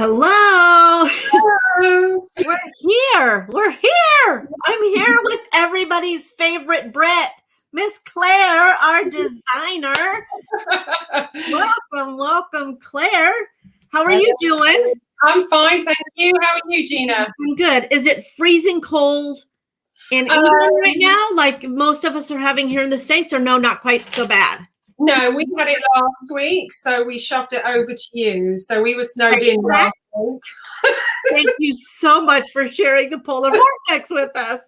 Hello. Hello. We're here. I'm here with everybody's favorite Brit, Miss Claire, our designer. Welcome, Claire. How are you doing? I'm fine, thank you. How are you, Gina? I'm good. Is it freezing cold in England right now, like most of us are having here in the States, or no, not quite so bad? No, we had it last week, so we shoved it over to you. So we were snowed in last week. Thank you so much for sharing the polar vortex with us.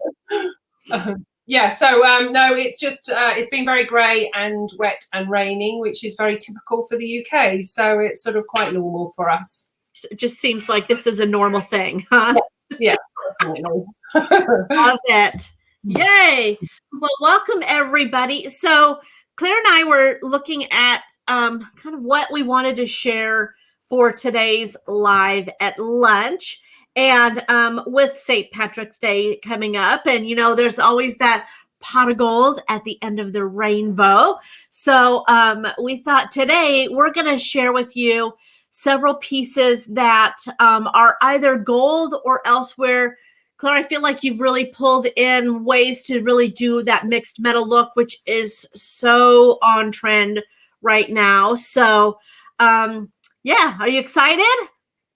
Yeah, so no, it's just it's been very grey and wet and raining, which is very typical for the UK. So it's sort of quite normal for us. It just seems like this is a normal thing, huh? Yeah, definitely. Love it. Yay. Well, welcome everybody. So Claire and I were looking at kind of what we wanted to share for today's live at lunch. And with St. Patrick's Day coming up, and you know, there's always that pot of gold at the end of the rainbow. So we thought today we're going to share with you several pieces that are either gold or elsewhere. Claire, I feel like you've really pulled in ways to really do that mixed metal look, which is so on trend right now. So, yeah, are you excited?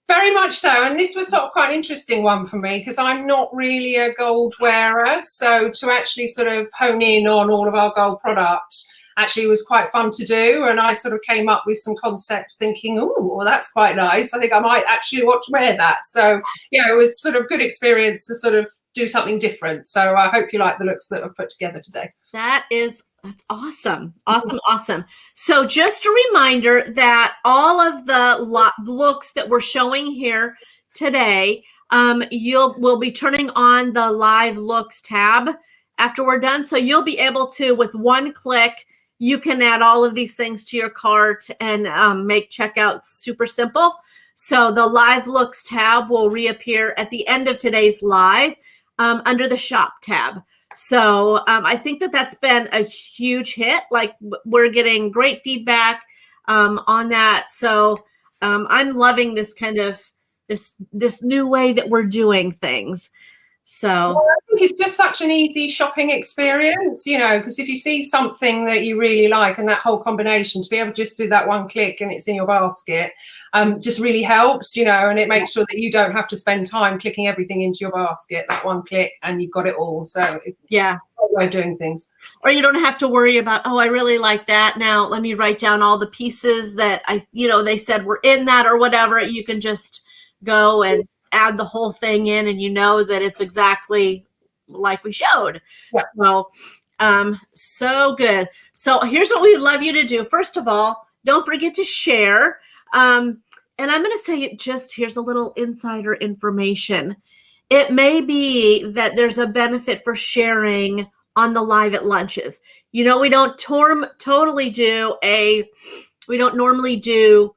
Very much so. And this was sort of quite an interesting one for me because I'm not really a gold wearer. So to actually sort of hone in on all of our gold products actually was quite fun to do. And I sort of came up with some concepts thinking, oh, well, that's quite nice. I think I might actually want to wear that. So, yeah, it was sort of good experience to sort of do something different. So I hope you like the looks that I've put together today. That's awesome. Awesome. So just a reminder that all of the looks that we're showing here today, we'll be turning on the live looks tab after we're done. So you'll be able to, with one click, you can add all of these things to your cart and make checkout super simple. So the live looks tab will reappear at the end of today's live under the shop tab. So I think that that's been a huge hit. Like we're getting great feedback on that. So I'm loving this kind of this new way that we're doing things. So well, I think it's just such an easy shopping experience, you know, because if you see something that you really like and that whole combination, to be able to just do that one click and it's in your basket, just really helps, you know, and it makes sure that you don't have to spend time clicking everything into your basket, that one click, and you've got it all. So yeah, it's a way of doing things. Or you don't have to worry about, oh, I really like that. Now let me write down all the pieces that they said were in that or whatever. You can just go and add the whole thing in, and you know that it's exactly like we showed. Yeah. So good. So here's what we'd love you to do. First of all, don't forget to share. And I'm going to say here's a little insider information. It may be that there's a benefit for sharing on the live at lunches. You know, we don't normally do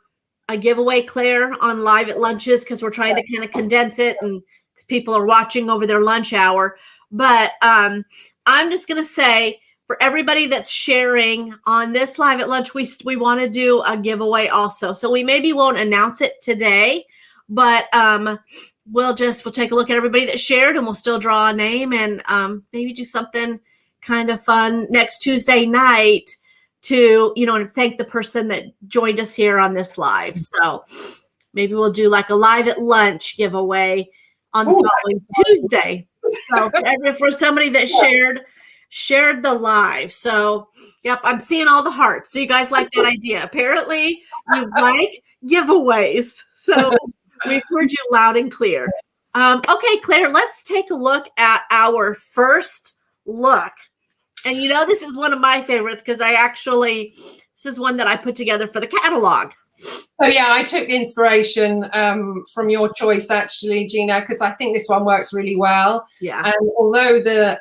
a giveaway, Claire, on live at lunches because we're trying to kind of condense it and people are watching over their lunch hour. But I'm just going to say for everybody that's sharing on this live at lunch, we want to do a giveaway also. So we maybe won't announce it today, but we'll take a look at everybody that shared and we'll still draw a name and maybe do something kind of fun next Tuesday night to, and thank the person that joined us here on this live. So maybe we'll do like a live at lunch giveaway on the following Tuesday. So for somebody that shared the live. So, yep, I'm seeing all the hearts. So you guys like that idea. Apparently you like giveaways. So we've heard you loud and clear. Okay, Claire, let's take a look at our first look. And this is one of my favorites because this is one that I put together for the catalog. So yeah, I took inspiration from your choice actually, Gina, because I think this one works really well. Yeah. And although the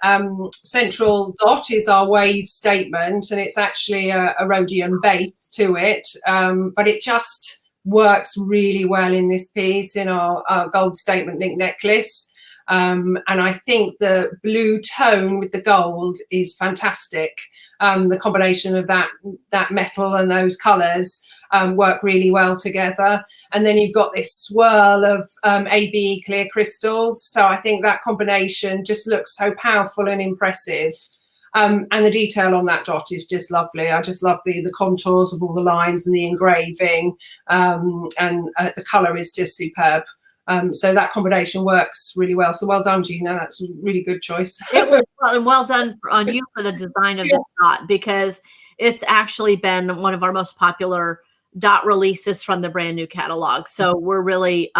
central dot is our wave statement and it's actually a rhodium base to it, but it just works really well in this piece in our gold statement link necklace. And I think the blue tone with the gold is fantastic. The combination of that metal and those colours. work really well together. And then you've got this swirl of AB clear crystals. So I think that combination just looks so powerful and impressive. And the detail on that dot is just lovely. I just love the contours of all the lines and the engraving, and the colour is just superb. So that combination works really well. So well done, Gina. That's a really good choice. It was well done on you for the design of the dot, because it's actually been one of our most popular dot releases from the brand new catalog. So we're really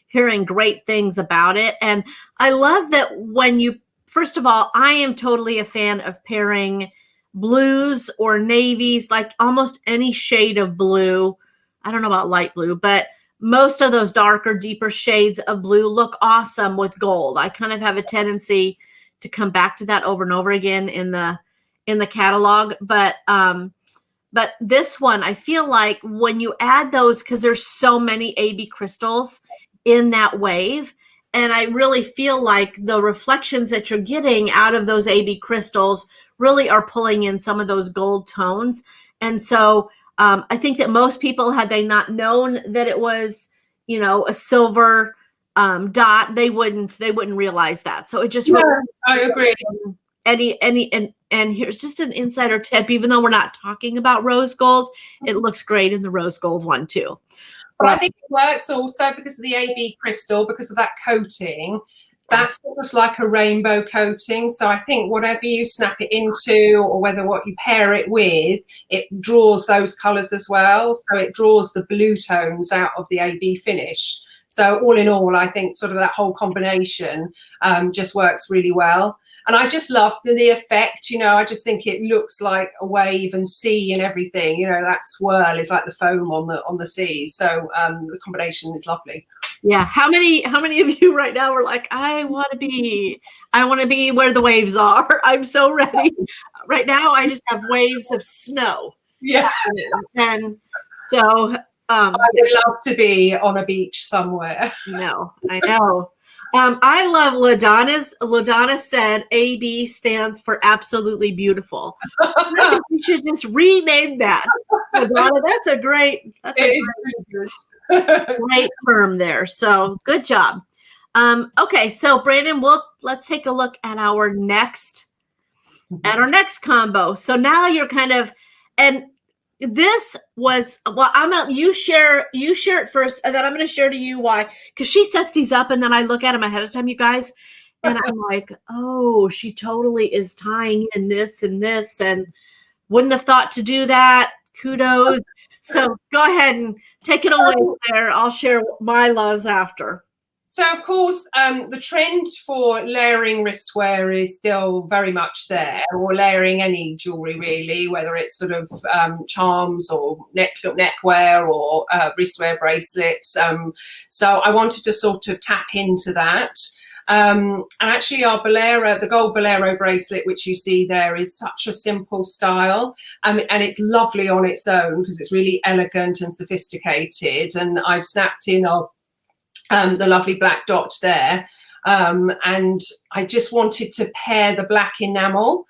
hearing great things about it. And I love that when you, first of all, I am totally a fan of pairing blues or navies, like almost any shade of blue. I don't know about light blue, but most of those darker, deeper shades of blue look awesome with gold. I kind of have a tendency to come back to that over and over again in the catalog. But this one, I feel like when you add those, because there's so many AB crystals in that wave, and I really feel like the reflections that you're getting out of those AB crystals really are pulling in some of those gold tones. And so I think that most people, had they not known that it was, you know, a silver dot, they wouldn't realize that. So it just really, I agree. And here's just an insider tip: even though we're not talking about rose gold, it looks great in the rose gold one too. But I think it works also because of the AB crystal, because of that coating. That's sort of like a rainbow coating. So I think whatever you snap it into, or whether what you pair it with, it draws those colours as well. So it draws the blue tones out of the AB finish. So all in all, I think sort of that whole combination just works really well. And I just love the effect, you know. I just think it looks like a wave and sea and everything, you know. That swirl is like the foam on the sea. So the combination is lovely. Yeah. How many of you right now are like, I want to be where the waves are. I'm so ready. Right now, I just have waves of snow. Yeah. And so I would love to be on a beach somewhere. No, I know. I love LaDonna's. LaDonna said AB stands for absolutely beautiful. I think we should just rename that. LaDonna, that's a great term there. So good job. Okay, so Brandon, let's take a look at our next combo. So now you're kind of, and this was, well, you share it first, and then I'm going to share to you why, because she sets these up and then I look at them ahead of time, you guys, and I'm like, oh, she totally is tying in this and this, and wouldn't have thought to do that. Kudos. So go ahead and take it away there. I'll share my loves after. So, of course, the trend for layering wristwear is still very much there, or layering any jewellery, really, whether it's sort of charms or neckwear or wristwear bracelets. So I wanted to sort of tap into that. And actually our Bolero, the gold Bolero bracelet, which you see there, is such a simple style, and it's lovely on its own because it's really elegant and sophisticated. And I've snapped in the lovely black dot there, and I just wanted to pair the black enamel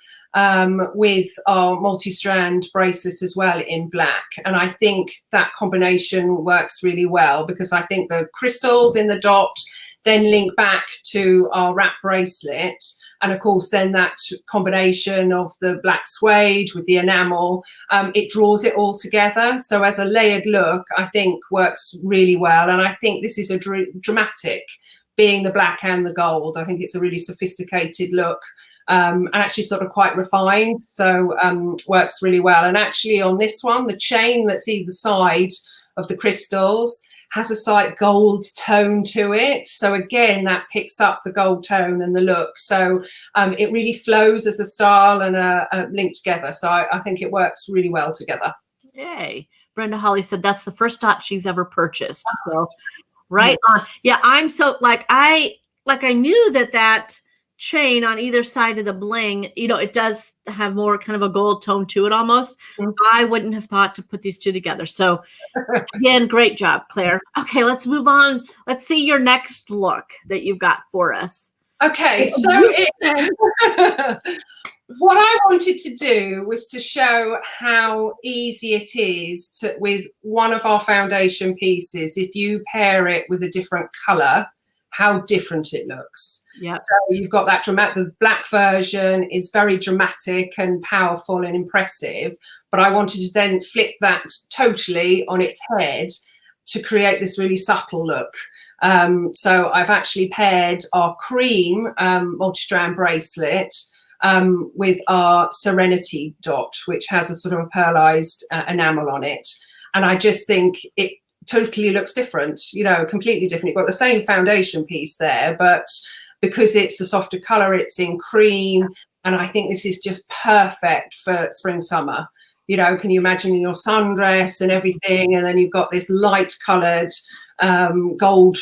with our multi-strand bracelet as well in black. And I think that combination works really well, because I think the crystals in the dot then link back to our wrap bracelet. And of course, then that combination of the black suede with the enamel, it draws it all together. So as a layered look, I think works really well. And I think this is a dramatic, being the black and the gold. I think it's a really sophisticated look, and actually sort of quite refined. So works really well. And actually on this one, the chain that's either side of the crystals has a slight gold tone to it. So again, that picks up the gold tone and the look. So it really flows as a style and a link together. So I think it works really well together. Yay. Brenda Holly said that's the first dot she's ever purchased. So right on. Yeah, I'm so I knew that chain on either side of the bling, you know, it does have more kind of a gold tone to it almost. Mm-hmm. I wouldn't have thought to put these two together. So again, great job, Claire. Okay, let's move on. Let's see your next look that you've got for us. Okay, so what I wanted to do was to show how easy it is to, with one of our foundation pieces, if you pair it with a different colour, how different it looks. Yeah. So you've got that dramatic, the black version is very dramatic and powerful and impressive, but I wanted to then flip that totally on its head to create this really subtle look. So I've actually paired our cream multi-strand bracelet with our Serenity dot, which has a sort of a pearlized enamel on it. And I just think it totally looks different, you know, completely different. You've got the same foundation piece there, but because it's a softer color, it's in cream. And I think this is just perfect for spring, summer. You know, can you imagine in your sundress and everything? And then you've got this light colored gold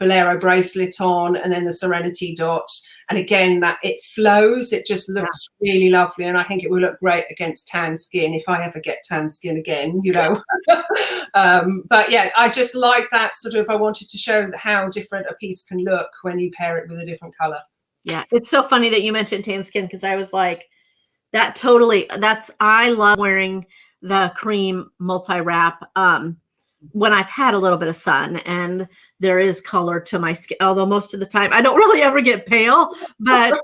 bolero bracelet on, and then the Serenity dot. And again, that it flows, it just looks really lovely. And I think it will look great against tan skin if I ever get tan skin again, you know. But yeah, I just like that sort of, I wanted to show how different a piece can look when you pair it with a different color. Yeah, it's so funny that you mentioned tan skin, because I was like, that totally, I love wearing the cream multi-wrap when I've had a little bit of sun and there is color to my skin, although most of the time I don't really ever get pale, but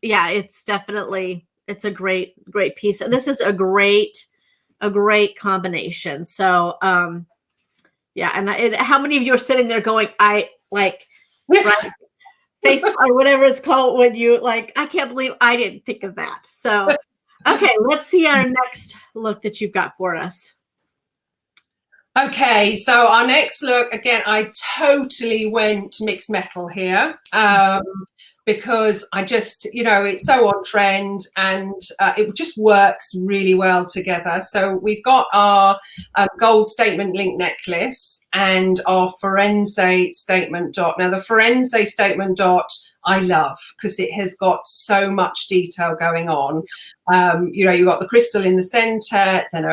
yeah, it's definitely, it's a great piece. And this is a great combination. So yeah, and how many of you are sitting there going, I like, right, face or whatever it's called when you like, I can't believe I didn't think of that. So okay, let's see our next look that you've got for us. Okay, so our next look, again, I totally went mixed metal here because I just, you know, it's so on trend and it just works really well together. So we've got our gold statement link necklace and our Firenze statement dot. Now the Firenze statement dot I love because it has got so much detail going on. You know, you've got the crystal in the center, then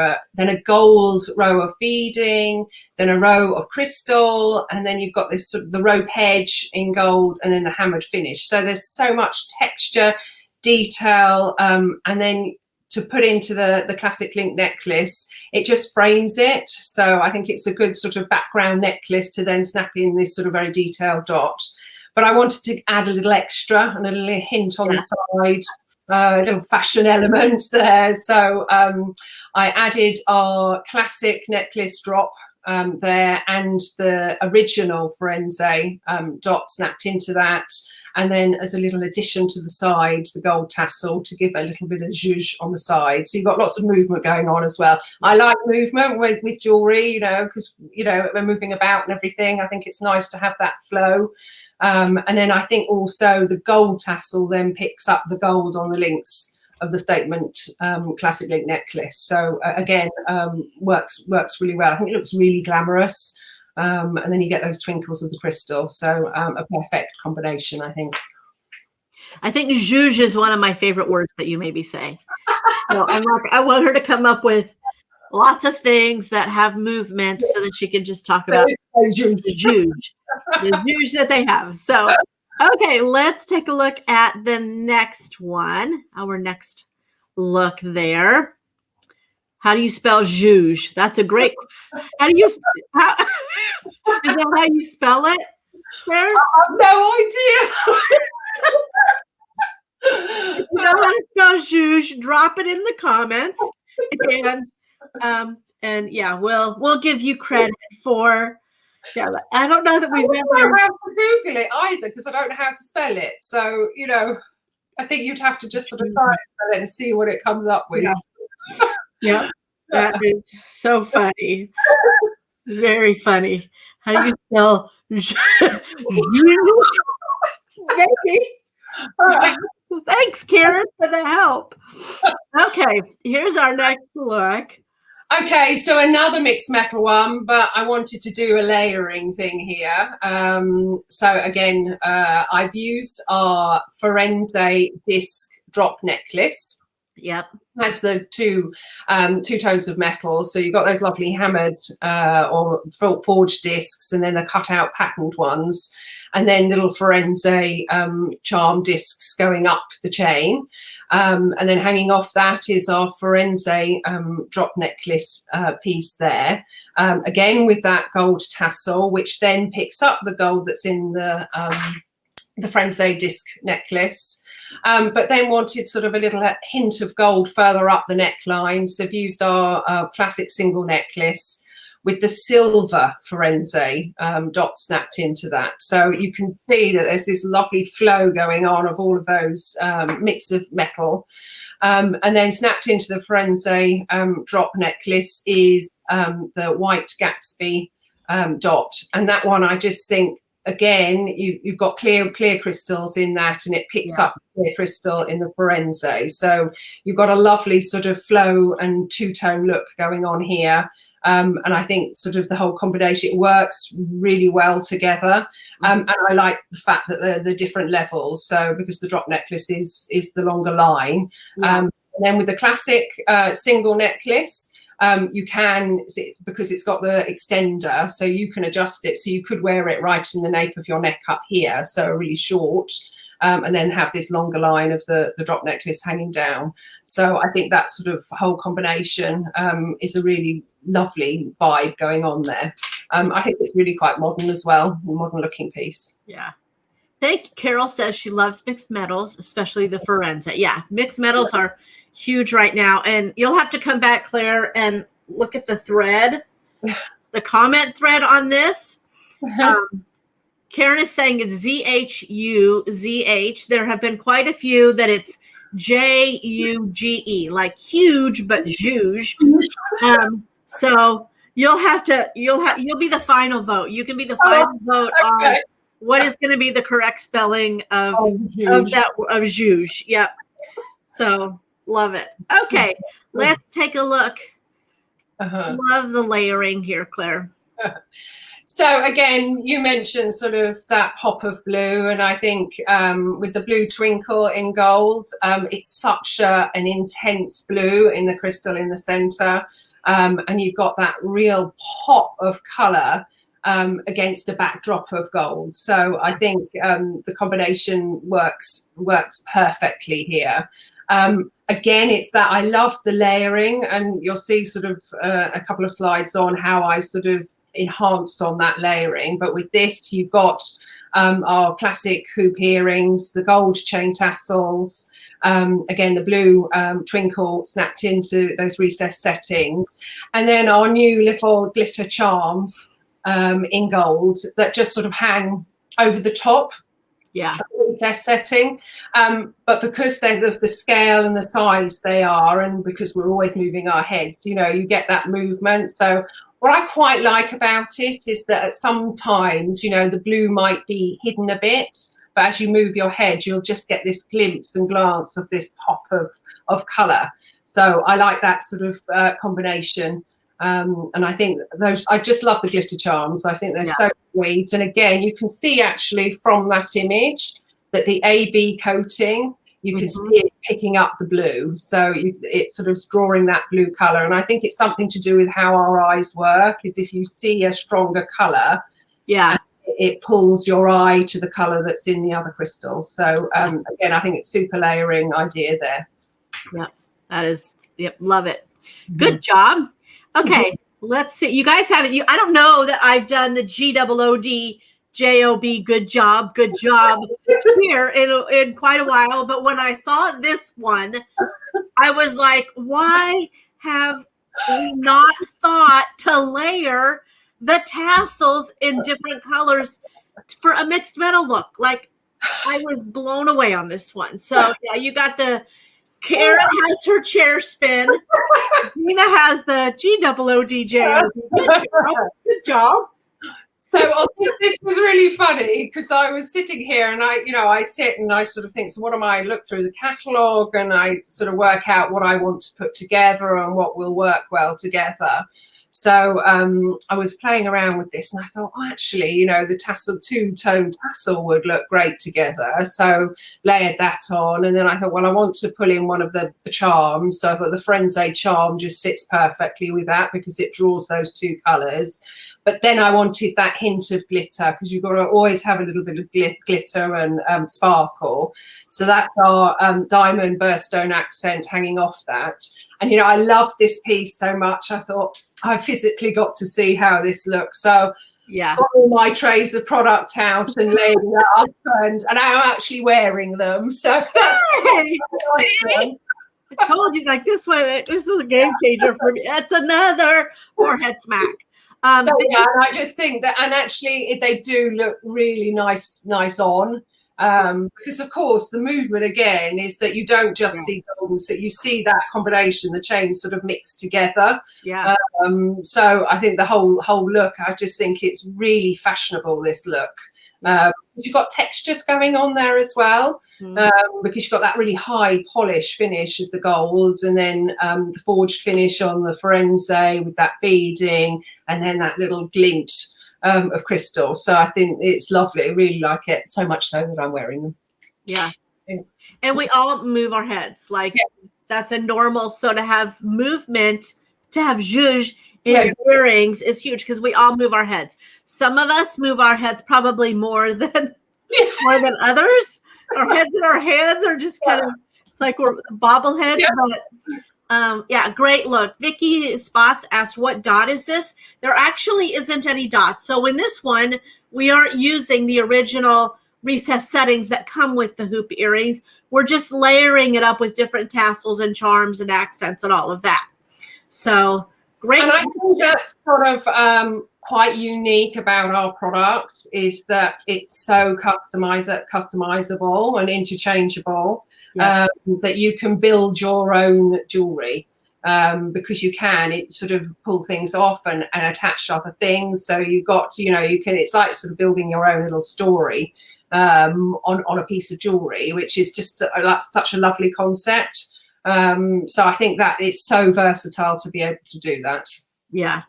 a gold row of beading, then a row of crystal, and then you've got this sort of the rope edge in gold, and then the hammered finish. So there's so much texture, detail, and then to put into the classic link necklace, it just frames it. So I think it's a good sort of background necklace to then snap in this sort of very detailed dot. But I wanted to add a little extra and a little hint on the side, a little fashion element there. So I added our classic necklace drop there and the original Firenze dot snapped into that. And then as a little addition to the side, the gold tassel to give a little bit of zhuzh on the side. So you've got lots of movement going on as well. I like movement with jewelry, you know, because, you know, we're moving about and everything. I think it's nice to have that flow. And then I think also the gold tassel then picks up the gold on the links of the statement classic link necklace. So again, works really well. I think it looks really glamorous. And then you get those twinkles of the crystal. So a perfect combination, I think. I think zhuzh is one of my favorite words that you maybe say. So I want her to come up with lots of things that have movement so that she can just talk about the zhuzh that they have. So, okay, let's take a look at the next one, our next look there. How do you spell zhuzh? That's a great, how do you, is that how you spell it, Claire? I have no idea. If you know how to spell zhuzh, drop it in the comments. And yeah, we'll give you credit for. Yeah, I don't know that we've ever. I don't have to Google it either because I don't know how to spell it. So you know, I think you'd have to just sort of try and spell it and see what it comes up with. Yeah, that is so funny, very funny. How do you spell? Thanks, Karen, for the help. Okay, here's our next look. Okay, so another mixed metal one, but I wanted to do a layering thing here. So again, I've used our Firenze disc drop necklace. Yep. Has the two tones of metal. So you've got those lovely hammered or forged discs, and then the cut out patterned ones, and then little Firenze charm discs going up the chain. And then hanging off that is our Firenze drop necklace piece there. Again, with that gold tassel, which then picks up the gold that's in the Firenze disc necklace. But then wanted sort of a little hint of gold further up the neckline. So I've used our classic single necklace with the silver Firenze dot snapped into that. So you can see that there's this lovely flow going on of all of those mix of metal. And then snapped into the Firenze drop necklace is the white Gatsby dot. And that one, I just think, again, you've got clear crystals in that, and it picks up clear crystal in the Firenze. So you've got a lovely sort of flow and two-tone look going on here. And I think sort of the whole combination, it works really well together. And I like the fact that the different levels. So because the drop necklace is the longer line. And then with the classic single necklace, you can, because it's got the extender, so you can adjust it. So you could wear it right in the nape of your neck up here, so really short, and then have this longer line of the drop necklace hanging down. So I think that sort of whole combination is a really lovely vibe going on there. I think it's really quite modern as well, a modern looking piece. Yeah. Thank you. Carol says she loves mixed metals, especially the Firenze. Yeah, mixed metals are huge right now. And you'll have to come back, Claire, and look at the thread, the comment thread on this. Karen is saying it's ZHUZH. There have been quite a few that it's JUGE, like huge, but juge. So you'll be the final vote. You can be the final vote on what is going to be the correct spelling of juge. Yep. So love it. Okay, let's take a look. Love the layering here, Claire. So again, you mentioned sort of that pop of blue, and I think with the blue twinkle in gold, it's such an intense blue in the crystal in the center, and you've got that real pop of color against the backdrop of gold. So I think the combination works perfectly here. Again, it's that I love the layering, and you'll see sort of a couple of slides on how I sort of enhanced on that layering. But with this, you've got our classic hoop earrings, the gold chain tassels, again, the blue twinkle snapped into those recessed settings, and then our new little glitter charms in gold that just sort of hang over the top. Their setting, but because they're the scale and the size they are, and because we're always moving our heads, you get that movement. So what I quite like about it is that at some times, the blue might be hidden a bit, but as you move your head, you'll just get this glimpse and glance of this pop of colour. So I like that sort of combination. And I think I just love the glitter charms. I think they're so sweet. And again, you can see actually from that image that the AB coating, you can see it's picking up the blue. So it's sort of drawing that blue color. And I think it's something to do with how our eyes work, is if you see a stronger color, it pulls your eye to the color that's in the other crystals. So again, I think it's super layering idea there. Yeah, that is, love it. Good job. Okay, let's see. You guys haven't. I don't know that I've done the GOOD JOB. Good job here in quite a while. But when I saw this one, I was like, why have we not thought to layer the tassels in different colors for a mixed metal look? Like, I was blown away on this one. So yeah, you got the. Karen has her chair spin. Gina has the GOOD. Good job. So this was really funny because I was sitting here and I sit and I sort of think, so what am I look through the catalogue and I sort of work out what I want to put together and what will work well together. So I was playing around with this and I thought, oh, actually, you know, the tassel, two-tone tassel would look great together. So layered that on. And then I thought, well, I want to pull in one of the charms. So I thought the Frenzy charm just sits perfectly with that because it draws those two colours. But then I wanted that hint of glitter because you've got to always have a little bit of glitter and sparkle. So that's our diamond birthstone accent hanging off that. And, you know, I loved this piece so much. I thought I physically got to see how this looks. So yeah, got all my trays of product out and laid it up, and I'm actually wearing them. So that's hey, I told you, like, this is a game changer for me. It's another forehead smack. So, yeah, and I just think that, and actually they do look really nice on, because of course the movement again is that you don't just see golden, so you see that combination, the chains sort of mixed together. Yeah. So I think the whole look, I just think it's really fashionable, this look. You've got textures going on there as well, because you've got that really high polish finish of the golds, and then the forged finish on the Firenze with that beading, and then that little glint of crystal. So I think it's lovely. I really like it, so much so that I'm wearing them. Yeah. And we all move our heads. Like, that's a normal. So to have movement, to have zhuzh in your earrings is huge because we all move our heads. Some of us move our heads probably more than others. Our heads and our hands are just kind of, it's like we're bobbleheads. But great look. Vicky Spots asked, what dot is this? There actually isn't any dots. So in this one, we aren't using the original recessed settings that come with the hoop earrings. We're just layering it up with different tassels and charms and accents and all of that. So great. And I think that's sort of quite unique about our product, is that it's so customizable and interchangeable, that you can build your own jewelry, because you can. It sort of pull things off and attach other things. So you've got, you know, you can. It's like sort of building your own little story on a piece of jewelry, which is just that's such a lovely concept. So I think that it's so versatile to be able to do that. Yeah.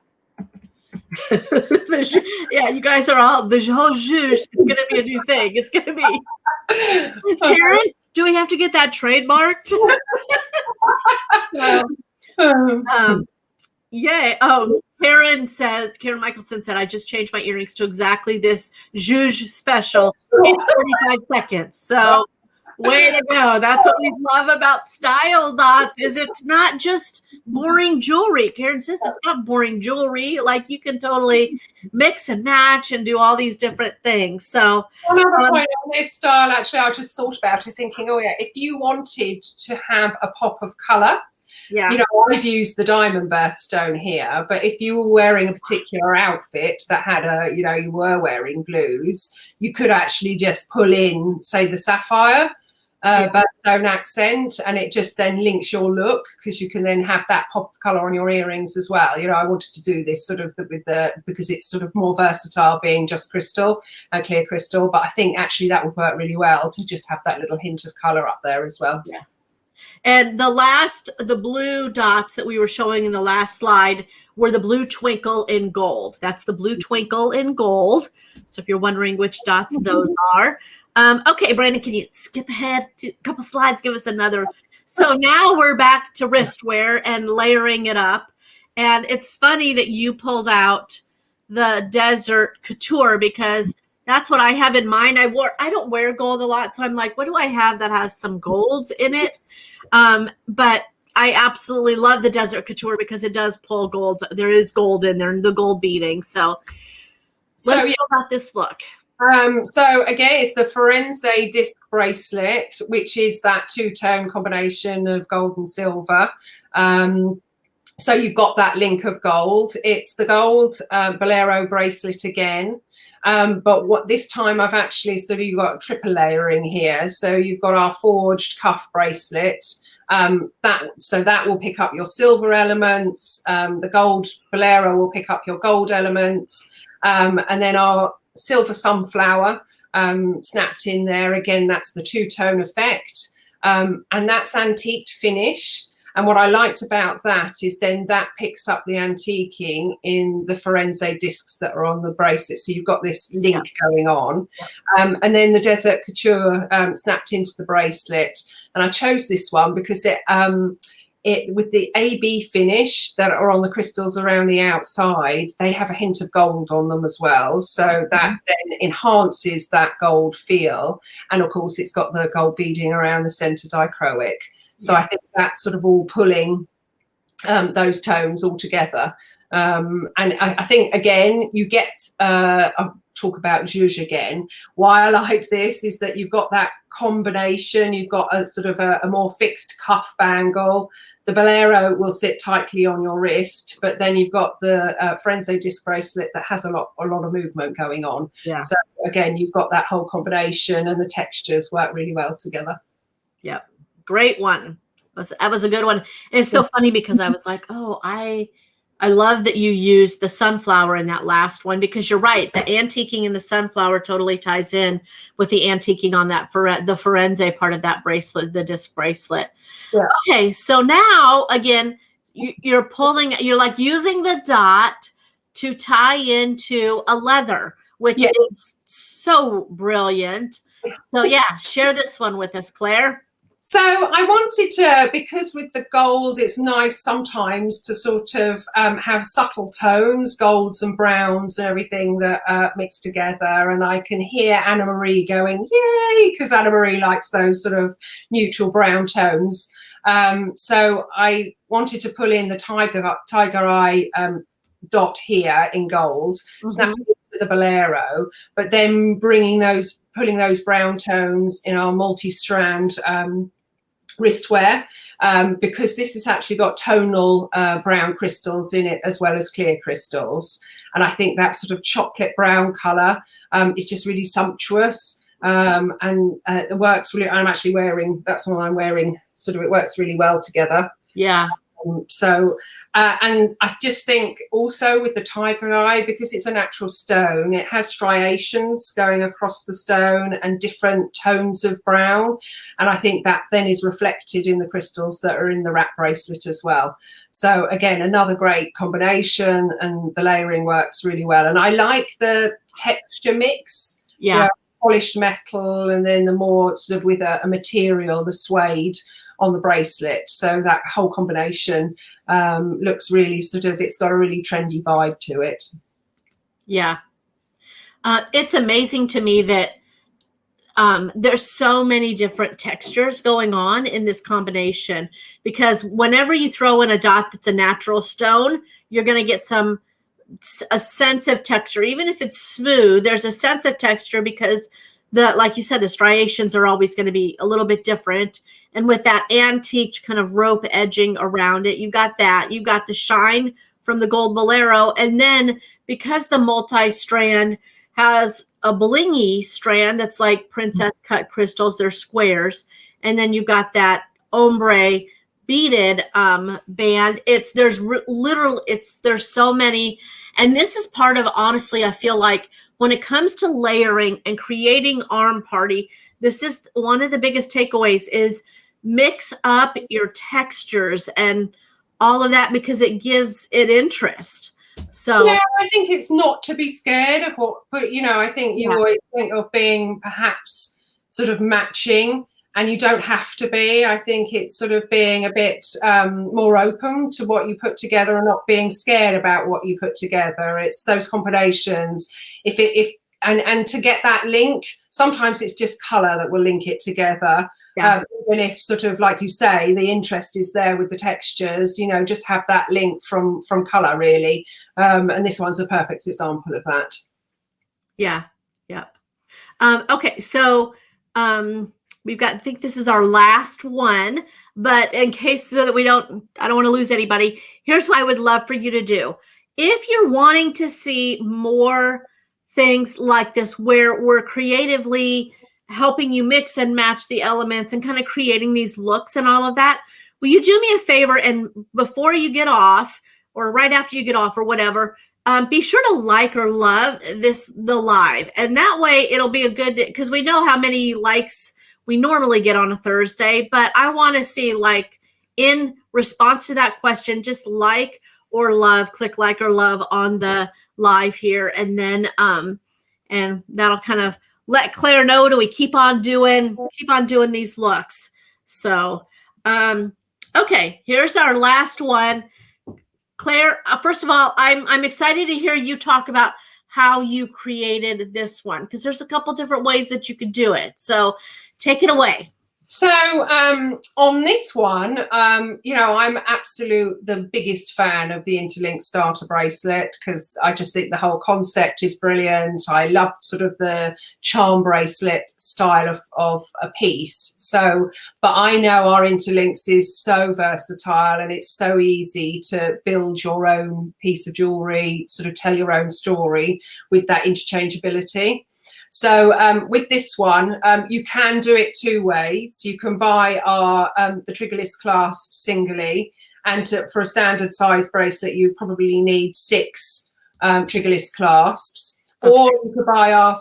Yeah, you guys are all the whole zhuzh. It's going to be a new thing. It's going to be. Karen, do we have to get that trademarked? Yeah. Oh, Karen Michelson said, I just changed my earrings to exactly this zhuzh special in 45 seconds. So way to go. That's what we love about Style Dots, is it's not just boring jewelry. Karen says it's not boring jewelry. Like, you can totally mix and match and do all these different things. So another point on this style, actually, I just thought about it thinking, oh yeah, if you wanted to have a pop of colour, you know, I've used the diamond birthstone here, but if you were wearing a particular outfit that had you know, you were wearing blues, you could actually just pull in, say, the sapphire birthstone accent, and it just then links your look, because you can then have that pop of colour on your earrings as well. You know, I wanted to do this sort of because it's sort of more versatile being just crystal, clear crystal, but I think actually that would work really well to just have that little hint of colour up there as well. Yeah. And the blue dots that we were showing in the last slide were the blue twinkle in gold. That's the blue twinkle in gold. So if you're wondering which dots those are. Okay, Brandon, can you skip ahead to a couple slides? Give us another. So now we're back to wristwear and layering it up. And it's funny that you pulled out the Desert Couture, because that's what I have in mind. I don't wear gold a lot, so I'm like, what do I have that has some golds in it? But I absolutely love the Desert Couture because it does pull golds. There is gold in there, the gold beading. So let's talk about this look. So again, it's the Firenze disc bracelet, which is that two-tone combination of gold and silver. So you've got that link of gold. It's the gold bolero bracelet again. But what this time I've actually you've got triple layering here. So you've got our forged cuff bracelet. That will pick up your silver elements. The gold bolero will pick up your gold elements. And then our silver sunflower snapped in there. Again, that's the two-tone effect. And that's antiqued finish. And what I liked about that is then that picks up the antiquing in the Firenze discs that are on the bracelet. So you've got this link going on. And then the Desert Couture snapped into the bracelet. And I chose this one because it with the AB finish that are on the crystals around the outside, they have a hint of gold on them as well. So that then enhances that gold feel. And of course, it's got the gold beading around the center dichroic. So I think that's sort of all pulling those tones all together. And I think, again, you get, I'll talk about zhuzh again. Why I like this is that you've got that combination. You've got a sort of a more fixed cuff bangle. The bolero will sit tightly on your wrist, but then you've got the Firenze disc bracelet that has a lot of movement going on. Yeah. So again, you've got that whole combination, and the textures work really well together. Yep. Great one. That was a good one. And it's so funny because I was like, oh, I love that you used the sunflower in that last one, because you're right. The antiquing in the sunflower totally ties in with the antiquing on that the Firenze part of that bracelet, the disc bracelet. Yeah. Okay. So now again, you're like using the dot to tie into a leather, which is so brilliant. So yeah, share this one with us, Claire. So I wanted to, because with the gold, it's nice sometimes to sort of have subtle tones, golds and browns and everything that mix together. And I can hear Anna Marie going, yay, because Anna Marie likes those sort of neutral brown tones. So I wanted to pull in the tiger eye dot here in gold, snapping into the bolero, but then pulling those brown tones in our multi-strand wristwear, because this has actually got tonal brown crystals in it as well as clear crystals. And I think that sort of chocolate brown color is just really sumptuous. And it works really. I'm actually wearing, that's what I'm wearing. Sort of, it works really well together. Yeah. And I just think also with the tiger eye, because it's a natural stone, it has striations going across the stone and different tones of brown. And I think that then is reflected in the crystals that are in the wrap bracelet as well. So again, another great combination, and the layering works really well. And I like the texture mix. Yeah. You know, polished metal, and then the more sort of with a material, the suede on the bracelet. So that whole combination looks really sort of, it's got a really trendy vibe to it. Yeah. It's amazing to me that there's so many different textures going on in this combination, because whenever you throw in a dot that's a natural stone, you're going to get a sense of texture. Even if it's smooth, there's a sense of texture, because like you said, the striations are always going to be a little bit different. And with that antique kind of rope edging around it, you've got the shine from the gold bolero. And then because the multi-strand has a blingy strand that's like princess cut crystals, they're squares. And then you've got that ombre beaded band. There's so many. And this is part of, honestly, I feel like when it comes to layering and creating arm party, this is one of the biggest takeaways, is mix up your textures and all of that, because it gives it interest. So yeah, I think it's not to be scared of but you know, I think you always think of being perhaps sort of matching, and you don't have to be. I think it's sort of being a bit more open to what you put together and not being scared about what you put together. It's those combinations. And to get that link, sometimes it's just color that will link it together. Yeah. Even if sort of, like you say, the interest is there with the textures, you know, just have that link from color, really. And this one's a perfect example of that. Yeah. Yeah. Okay. So we've got, I think this is our last one, but in case so that I don't want to lose anybody, here's what I would love for you to do. If you're wanting to see more things like this, where we're creatively helping you mix and match the elements and kind of creating these looks and all of that, will you do me a favor, and before you get off, or right after you get off, or whatever, be sure to like or love the live. And that way it'll be a good, because we know how many likes we normally get on a Thursday, but I want to see like in response to that question, just like or love, click like or love on the live here. And then, and that'll kind of let Claire know, do we keep on doing these looks? So, okay, here's our last one. Claire, first of all, I'm excited to hear you talk about how you created this one, because there's a couple different ways that you could do it. So take it away. So on this one, you know, I'm the biggest fan of the interlinked starter bracelet, because I just think the whole concept is brilliant. I loved sort of the charm bracelet style of a piece. So, but I know our interlinks is so versatile, and it's so easy to build your own piece of jewelry, sort of tell your own story with that interchangeability. So with this one, you can do it two ways. You can buy our the triggerless clasp singly, and for a standard size bracelet, you probably need 6 triggerless clasps. Okay. Or you could buy our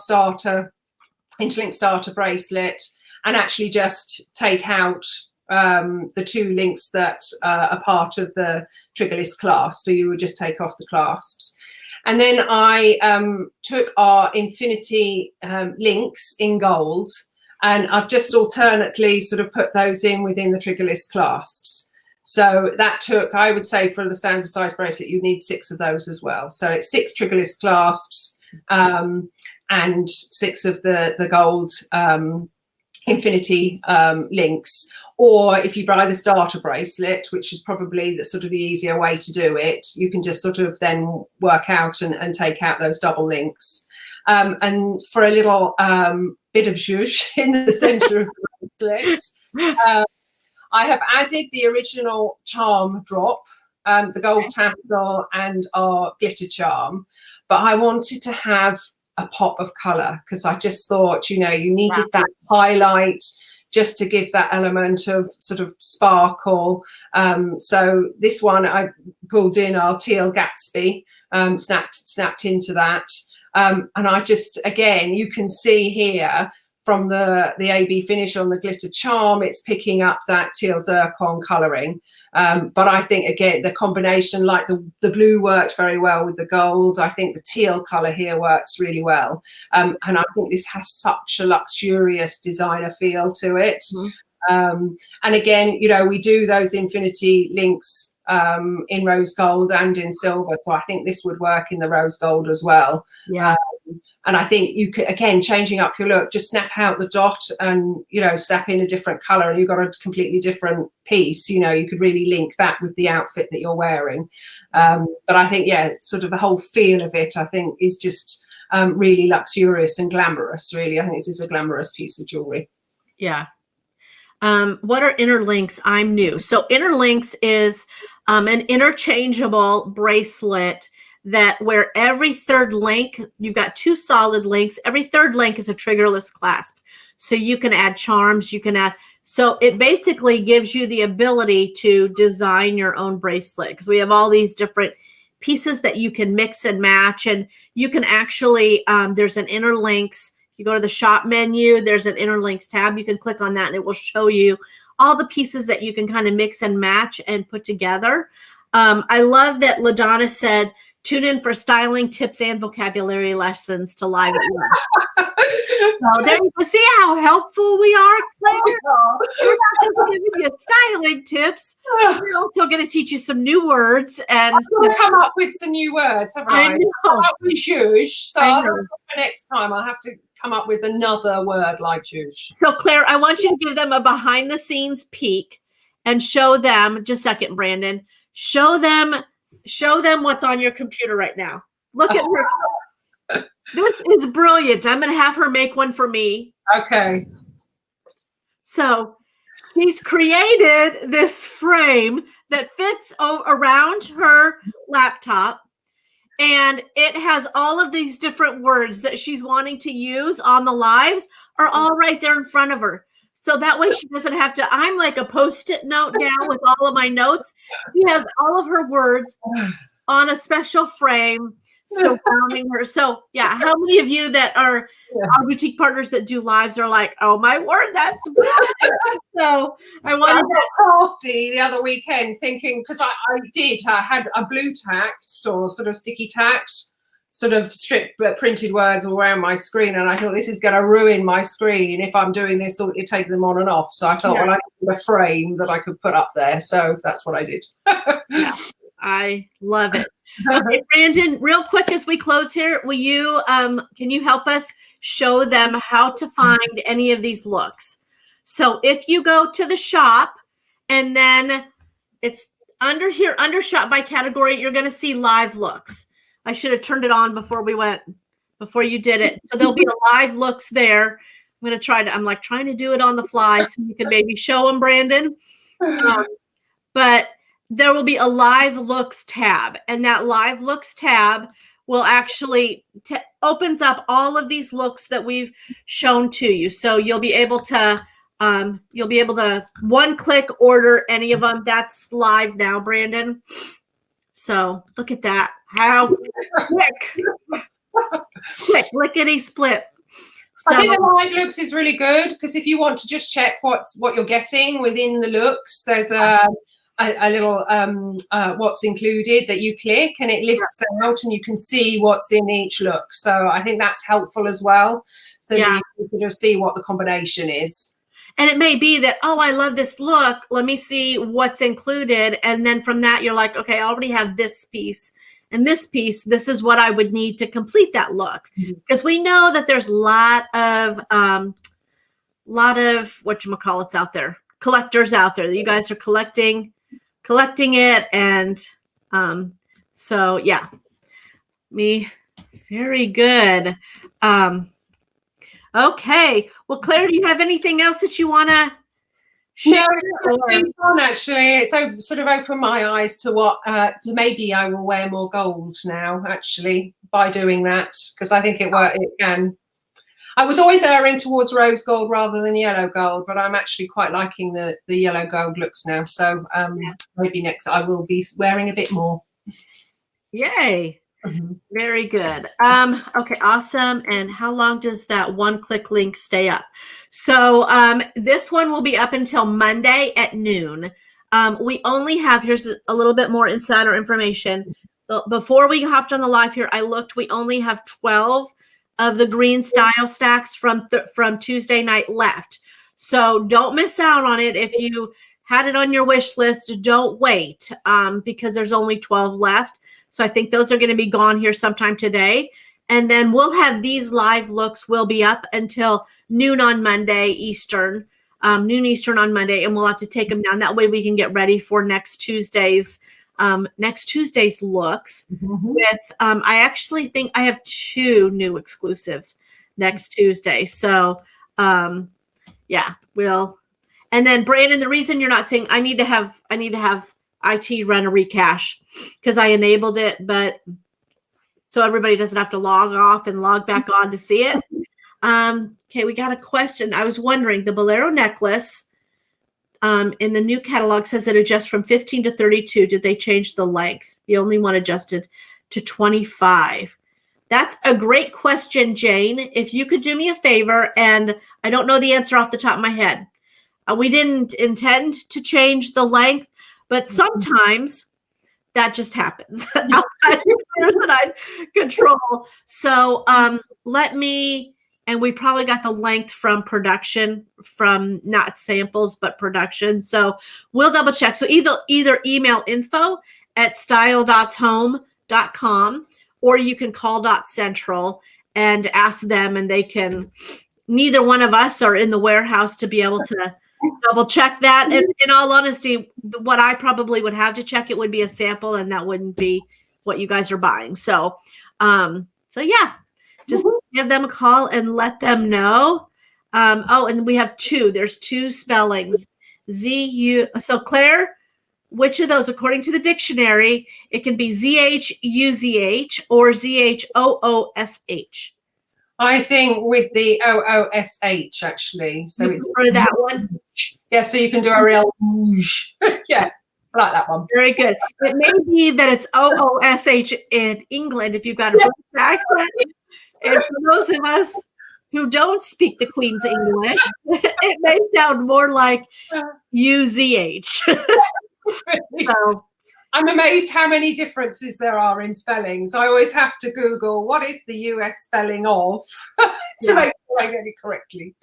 interlinked starter bracelet and actually just take out the 2 links that are part of the triggerless clasp. So you would just take off the clasps. And then I took our infinity links in gold, and I've just alternately sort of put those in within the triggerless clasps. So that took, I would say, for the standard size bracelet, you need 6 of those as well. So it's 6 triggerless clasps and 6 of the gold infinity links. Or if you buy the starter bracelet, which is probably the sort of the easier way to do it, you can just sort of then work out and take out those double links. And for a little bit of zhuzh in the center of the bracelet, I have added the original charm drop, the gold tassel and our glitter charm, but I wanted to have a pop of color, because I just thought, you know, you needed that highlight just to give that element of sort of sparkle. So this one, I pulled in our teal Gatsby, snapped into that. And I just, again, you can see here from the AB finish on the glitter charm, it's picking up that teal zircon colouring. But I think, again, the combination, like the blue worked very well with the gold. I think the teal colour here works really well. And I think this has such a luxurious designer feel to it. Mm-hmm. And again, you know, we do those infinity links in rose gold and in silver. So I think this would work in the rose gold as well. Yeah. And I think you could, again, changing up your look, just snap out the dot and, you know, snap in a different colour, and you've got a completely different piece. You know, you could really link that with the outfit that you're wearing. But I think, yeah, sort of the whole feel of it, I think, is just really luxurious and glamorous, really. I think this is a glamorous piece of jewellery. Yeah. What are interlinks? I'm new. So interlinks is an interchangeable bracelet that where every third link, you've got 2 solid links. Every third link is a triggerless clasp. So you can add charms, you can add, so it basically gives you the ability to design your own bracelet, because we have all these different pieces that you can mix and match, and you can actually, there's an interlinks. You go to the shop menu, there's an interlinks tab. You can click on that and it will show you all the pieces that you can kind of mix and match and put together. I love that LaDonna said, tune in for styling tips and vocabulary lessons to live at lunch. So there you go. See how helpful we are, Claire? We're not just giving you styling tips. We're also going to teach you some new words. And I'm going to come up with some new words, haven't I? I know. Come up with zhuzh. So for next time, I'll have to come up with another word like zhuzh. So Claire, I want you to give them a behind the scenes peek and show them, just a second, Brandon, show them what's on your computer right now. Look at her. This is brilliant. I'm going to have her make one for me. Okay. So she's created this frame that fits around her laptop, and it has all of these different words that she's wanting to use on the lives are all right there in front of her. So that way she doesn't have to, I'm like a Post-it note now with all of my notes. She has all of her words on a special frame surrounding her. So yeah, how many of you that are our boutique partners that do lives are like, oh my word, that's brilliant. So I I wanted got crafty the other weekend thinking, because I had a blue tacked or sort of sticky tacked sort of strip printed words all around my screen, and I thought this is going to ruin my screen if I'm doing this or take them on and off. So I thought, well, I need a frame that I could put up there. So that's what I did. Yeah, I love it. Okay, Brandon, real quick as we close here, will you can you help us show them how to find any of these looks? So if you go to the shop and then it's under here, under shop by category, you're going to see live looks. I should have turned it on before you did it. So there'll be a live looks there. I'm going to I'm like trying to do it on the fly so you can maybe show them, Brandon. But there will be a live looks tab, and that live looks tab will actually opens up all of these looks that we've shown to you. So you'll be able to one click order any of them. That's live now, Brandon. So look at that. How quick, lickety split. So, I think the live looks is really good, because if you want to just check what you're getting within the looks, there's a little what's included that you click, and it lists out, and you can see what's in each look. So I think that's helpful as well, so that you can just see what the combination is. And it may be that, oh, I love this look. Let me see what's included. And then from that, you're like, okay, I already have this piece and this piece. This is what I would need to complete that look. Because we know that there's a lot of whatchamacallits out there, collectors out there. You guys are collecting it. And so, yeah, very good. Okay. Well, Claire, do you have anything else that you want to share? No, it's been fun, actually. It's sort of opened my eyes to what maybe I will wear more gold now, actually, by doing that, because I think it can. I was always erring towards rose gold rather than yellow gold, but I'm actually quite liking the yellow gold looks now. So maybe next I will be wearing a bit more. Yay. Very good. Okay, awesome. And how long does that one-click link stay up? So this one will be up until Monday at noon. We only have, here's a little bit more insider information. Before we hopped on the live here, I looked, we only have 12 of the green style stacks from Tuesday night left. So don't miss out on it. If you had it on your wish list, don't wait because there's only 12 left. So I think those are going to be gone here sometime today. And then we'll have these live looks will be up until noon on Monday Eastern, noon Eastern on Monday, and we'll have to take them down. That way we can get ready for next Tuesday's looks. With I actually think I have 2 new exclusives next Tuesday. So yeah, we'll. And then Brandon, the reason you're not seeing, I need to have IT run a recache because I enabled it, but so everybody doesn't have to log off and log back on to see it. Okay, we got a question. I was wondering, the Bolero necklace in the new catalog says it adjusts from 15 to 32. Did they change the length? The only one adjusted to 25. That's a great question, Jane. If you could do me a favor, and I don't know the answer off the top of my head. We didn't intend to change the length, but sometimes that just happens outside of control. So let me, and we probably got the length from production, from not samples, but production. So we'll double check. So either email info@style.home.com, or you can call .central and ask them, and they can, neither one of us are in the warehouse to be able to double check that. And in all honesty, what I probably would have to check it would be a sample, and that wouldn't be what you guys are buying. So, yeah, just give them a call and let them know. Oh, and we have 2. There's 2 spellings. Z-U. So Claire, which of those, according to the dictionary, it can be Z-H-U-Z-H or Z-H-O-O-S-H. I think with the O-O-S-H, actually. So it's for that one. Yeah, so you can do a real whoosh. Yeah. I like that one. Very good. It may be that it's OOSH in England if you've got a British accent. And for those of us who don't speak the Queen's English, it may sound more like UZH. So, I'm amazed how many differences there are in spellings. I always have to Google what is the US spelling of to make sure I get it correctly.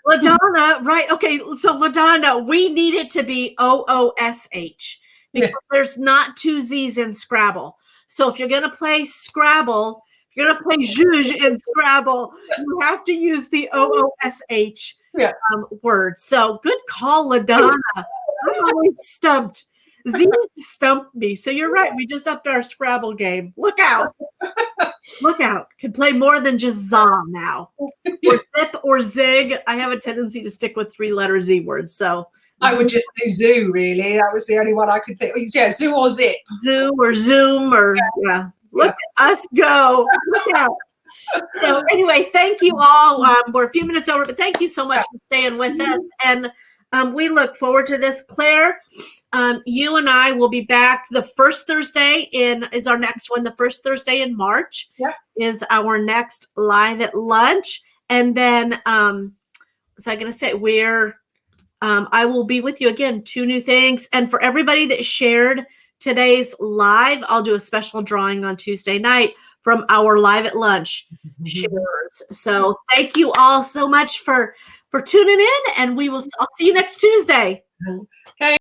LaDonna, right? Okay, so LaDonna, we need it to be OOSH because there's not two Z's in Scrabble. So if you're going to play Scrabble, if you're going to play Zhuzh in Scrabble, you have to use the OOSH word. So good call, LaDonna. I'm always stumped. Z stumped me. So you're right. We just upped our Scrabble game. Look out. Look out. Can play more than just za now. Or zip or zig. I have a tendency to stick with 3-letter Z words. So I would just do zoo, really. That was the only one I could think. Yeah, zoo or zip. Zoo or Zoom or Look at us go. Look out. So anyway, thank you all. We're a few minutes over, but thank you so much for staying with us. And we look forward to this. Claire, you and I will be back the first Thursday is our next one. The first Thursday in March is our next Live at Lunch. And then, what was I going to say? I will be with you again, 2 new things. And for everybody that shared today's live, I'll do a special drawing on Tuesday night from our Live at Lunch sharers. So thank you all so much for tuning in, and I'll see you next Tuesday. Okay.